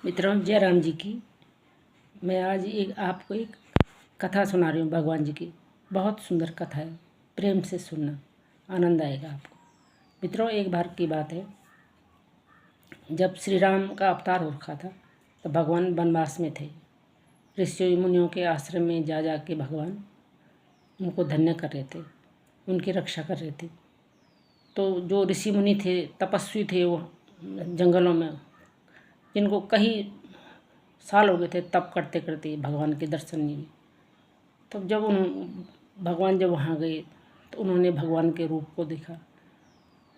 मित्रों, जय राम जी की। मैं आज आपको एक कथा सुना रही हूँ भगवान जी की। बहुत सुंदर कथा है, प्रेम से सुनना, आनंद आएगा आपको। मित्रों, एक बार की बात है, जब श्री राम का अवतार हो रखा था तो भगवान वनवास में थे। ऋषि मुनियों के आश्रम में जा जा के भगवान उनको धन्य कर रहे थे, उनकी रक्षा कर रहे थे। तो जो ऋषि मुनि थे, तपस्वी थे, वो जंगलों में, जिनको कई साल हो गए थे तप करते करते, भगवान के दर्शन नहीं हुए। तब जब भगवान जब वहाँ गए तो उन्होंने भगवान के रूप को देखा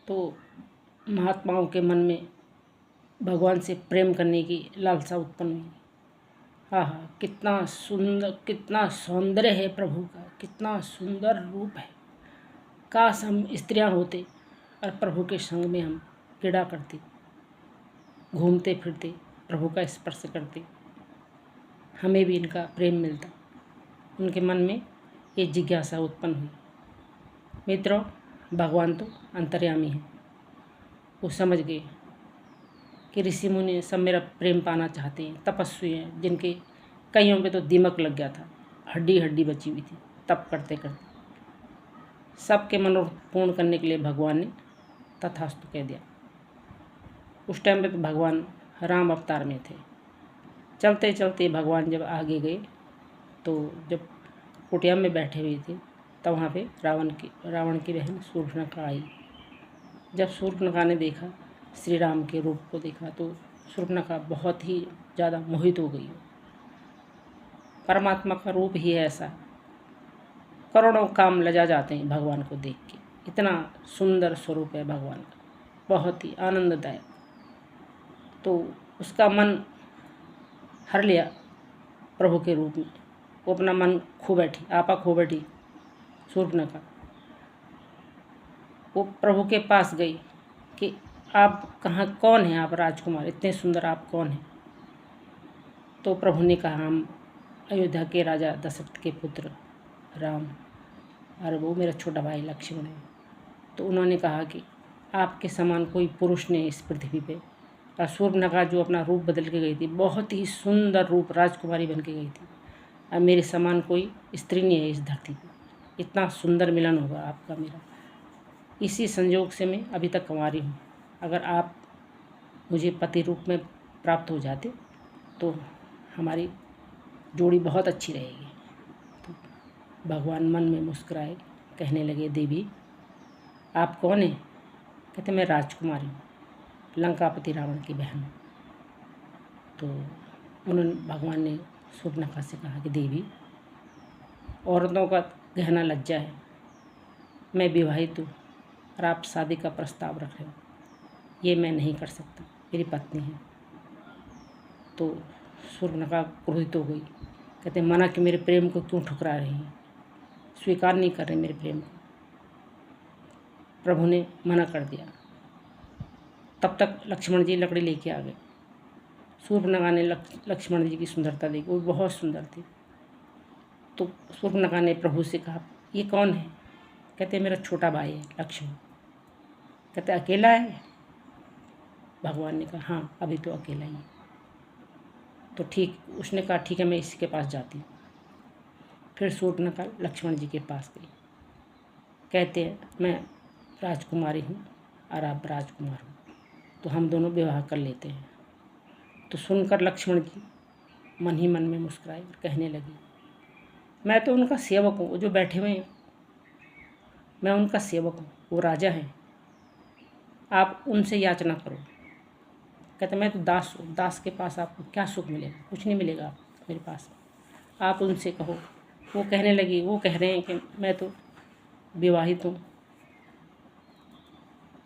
तो महात्माओं के मन में भगवान से प्रेम करने की लालसा उत्पन्न हुई। हाँ हाँ, कितना सुंदर, कितना सौंदर्य है प्रभु का, कितना सुंदर रूप है। काश हम स्त्रियाँ होते और प्रभु के संग में हम क्रीड़ा करते, घूमते फिरते, प्रभु का स्पर्श करते, हमें भी इनका प्रेम मिलता। उनके मन में ये जिज्ञासा उत्पन्न हुई। मित्रों, भगवान तो अंतर्यामी है। वो समझ गए कि ऋषि मुनि सब मेरा प्रेम पाना चाहते हैं, तपस्वी हैं, जिनके कईयों पे तो दिमक लग गया था, हड्डी हड्डी बची हुई थी तप करते करते। सबके मनोरथ पूर्ण करने के लिए भगवान ने तथास्तु कह दिया। उस टाइम पे तो भगवान राम अवतार में थे। चलते चलते भगवान जब आगे गए तो जब कुटिया में बैठे हुए थे तब वहाँ पे रावण की बहन शूर्पणखा आई। जब शूर्पणखा ने देखा, श्री राम के रूप को देखा, तो शूर्पणखा बहुत ही ज़्यादा मोहित हो गई। परमात्मा का रूप ही ऐसा, करोड़ों काम लजा जाते हैं भगवान को देख के। इतना सुंदर स्वरूप है भगवान का, बहुत ही आनंददायक। तो उसका मन हर लिया प्रभु के रूप में। वो अपना मन खो बैठी, आपा खो बैठी शूर्पणखा। वो प्रभु के पास गई कि आप कहाँ, कौन हैं आप राजकुमार, इतने सुंदर आप कौन हैं? तो प्रभु ने कहा, हम अयोध्या के राजा दशरथ के पुत्र राम, और वो मेरा छोटा भाई लक्ष्मण है। तो उन्होंने कहा कि आपके समान कोई पुरुष नहीं इस पृथ्वी पे। और शूर्पणखा जो अपना रूप बदल के गई थी, बहुत ही सुंदर रूप, राजकुमारी बन के गई थी। और मेरे समान कोई स्त्री नहीं है इस धरती पे। इतना सुंदर मिलन होगा आपका मेरा। इसी संयोग से मैं अभी तक कुंवारी हूँ। अगर आप मुझे पति रूप में प्राप्त हो जाते तो हमारी जोड़ी बहुत अच्छी रहेगी। तो भगवान मन में मुस्कुराए, कहने लगे, देवी आप कौन हैं? कहते, मैं राजकुमारी हूँ, लंकापति रावण की बहन। तो भगवान ने शूर्पणखा से कहा कि देवी, औरतों का गहना लज्जा है, मैं विवाहित हूँ और आप शादी का प्रस्ताव रख रहे हो, ये मैं नहीं कर सकता, मेरी पत्नी है। तो शूर्पणखा क्रोधित हो गई। कहते, मना कि मेरे प्रेम को क्यों ठुकरा रही हैं, स्वीकार नहीं कर रहे मेरे प्रेम को। प्रभु ने मना कर दिया। तब तक लक्ष्मण जी लकड़ी लेके आ गए। शूर्पणखा ने लक्ष्मण जी की सुंदरता देखी, वो बहुत सुंदर थी। तो शूर्पणखा ने प्रभु से कहा, ये कौन है? कहते, मेरा छोटा भाई है लक्ष्मण। कहते, अकेला है? भगवान ने कहा, हाँ, अभी तो अकेला ही है। तो ठीक, उसने कहा, ठीक है, मैं इसी के पास जाती हूँ। फिर शूर्पणखा लक्ष्मण जी के पास गई। कहते हैं, मैं राजकुमारी हूँ और आप राजकुमार हो, तो हम दोनों विवाह कर लेते हैं। तो सुनकर लक्ष्मण जी मन ही मन में मुस्कुराए और कहने लगी, मैं तो उनका सेवक हूँ, वो जो बैठे हुए हैं, मैं उनका सेवक हूँ, वो राजा हैं, आप उनसे याचना करो। कहते, मैं तो दास हूँ, दास के पास आपको क्या सुख मिलेगा? कुछ नहीं मिलेगा आप मेरे पास, आप उनसे कहो। वो कहने लगी, वो कह रहे हैं कि मैं तो विवाहित हूँ।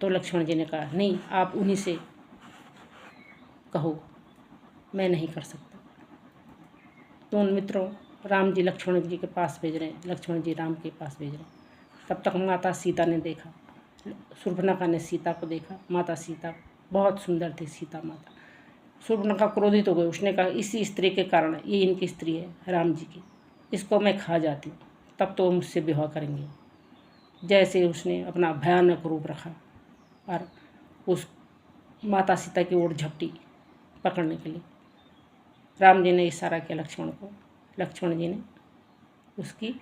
तो लक्ष्मण जी ने कहा, नहीं, आप उन्हीं से कहो, मैं नहीं कर सकता। तो उन मित्रों, राम जी लक्ष्मण जी के पास भेज रहे हैं, लक्ष्मण जी राम के पास भेज रहे हैं। तब तक माता सीता ने देखा, शूर्पणखा ने सीता को देखा। माता सीता बहुत सुंदर थी, सीता माता। शूर्पणखा क्रोधित हो गई। उसने कहा, इसी स्त्री के कारण, ये इनकी स्त्री है राम जी की, इसको मैं खा जाती हूँ, तब तो वो मुझसे विवाह करेंगे। जैसे उसने अपना भयानक रूप रखा और उस माता सीता की ओर झपटी पकड़ने के लिए, राम जी ने इशारा किया लक्ष्मण को, लक्ष्मण जी ने उसकी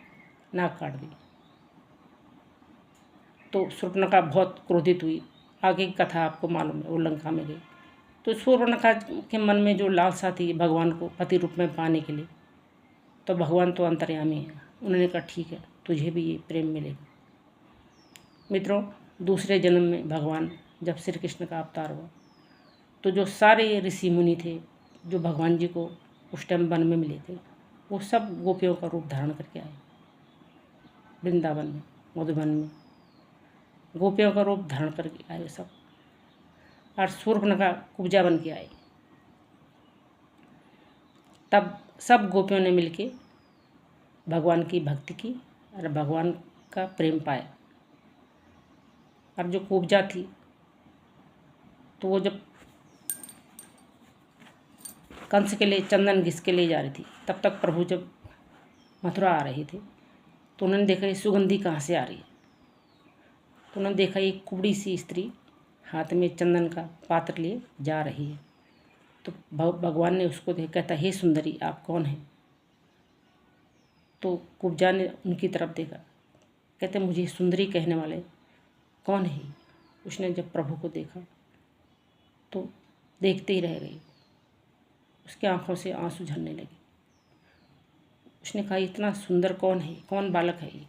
नाक काट दी। तो शूर्पणखा बहुत क्रोधित हुई। आगे की कथा आपको मालूम है, वो लंका में गई। तो शूर्पणखा के मन में जो लालसा थी भगवान को पति रूप में पाने के लिए, तो भगवान तो अंतर्यामी है, उन्होंने कहा ठीक है, तुझे भी ये प्रेम मिलेगा। मित्रों, दूसरे जन्म में भगवान जब श्री कृष्ण का अवतार हुआ, तो जो सारे ऋषि मुनि थे जो भगवान जी को उस टाइम वन में मिले थे, वो सब गोपियों का रूप धारण करके आए। वृंदावन में, मधुबन में गोपियों का रूप धारण करके आए सब, और शूर्पणखा कुब्जा बन के आए। तब सब गोपियों ने मिलके भगवान की भक्ति की और भगवान का प्रेम पाया। और जो कुब्जा थी, तो वो जब कंस के लिए चंदन घिस के ले जा रही थी, तब तक प्रभु जब मथुरा आ रहे थे, तो उन्होंने देखा ये सुगंधी कहाँ से आ रही है। तो उन्होंने देखा एक कुबड़ी सी स्त्री हाथ में चंदन का पात्र लिए जा रही है। तो भगवान ने उसको देख, कहता हे सुंदरी, आप कौन हैं? तो कुब्जा ने उनकी तरफ देखा, कहते मुझे सुंदरी कहने वाले कौन है? उसने जब प्रभु को देखा तो देखते ही रह गई, उसकी आंखों से आंसू झरने लगे। उसने कहा इतना सुंदर कौन है, कौन बालक है ये?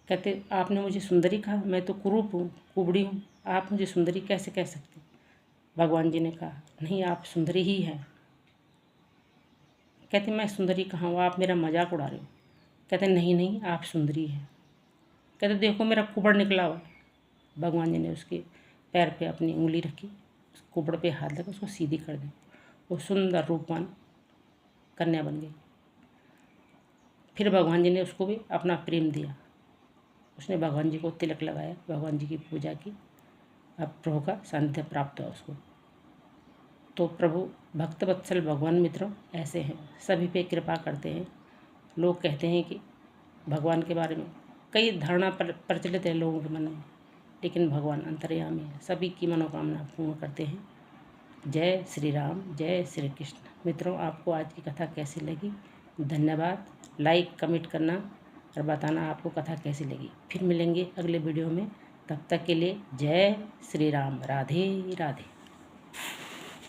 कहते आपने मुझे सुंदरी कहा, मैं तो कुरूप हूँ, कुबड़ी हूँ, आप मुझे सुंदरी कैसे कह सकते? भगवान जी ने कहा नहीं, आप सुंदरी ही हैं। कहते मैं सुंदरी कहाँ हूँ, आप मेरा मजाक उड़ा रहे हो। कहते नहीं नहीं, आप सुंदरी हैं। कहते देखो मेरा कुबड़ निकला हुआ। भगवान जी ने उसके पैर पे अपनी उंगली रखी, उस कुबड़ पे हाथ लगा, उसको सीधी कर दी। वो सुंदर रूपवान कन्या बन गई। फिर भगवान जी ने उसको भी अपना प्रेम दिया। उसने भगवान जी को तिलक लगाया, भगवान जी की पूजा की, अब प्रभु का सानिध्य प्राप्त हुआ उसको। तो प्रभु भक्तवत्सल भगवान मित्रों ऐसे हैं, सभी पे कृपा करते हैं। लोग कहते हैं कि भगवान के बारे में कई धारणा प्रचलित है लोगों के मन में, लेकिन भगवान अंतर्यामी है, सभी की मनोकामना पूर्ण करते हैं। जय श्री राम, जय श्री कृष्ण। मित्रों, आपको आज की कथा कैसी लगी? धन्यवाद। लाइक कमेंट करना और बताना आपको कथा कैसी लगी। फिर मिलेंगे अगले वीडियो में, तब तक के लिए जय श्री राम। राधे राधे।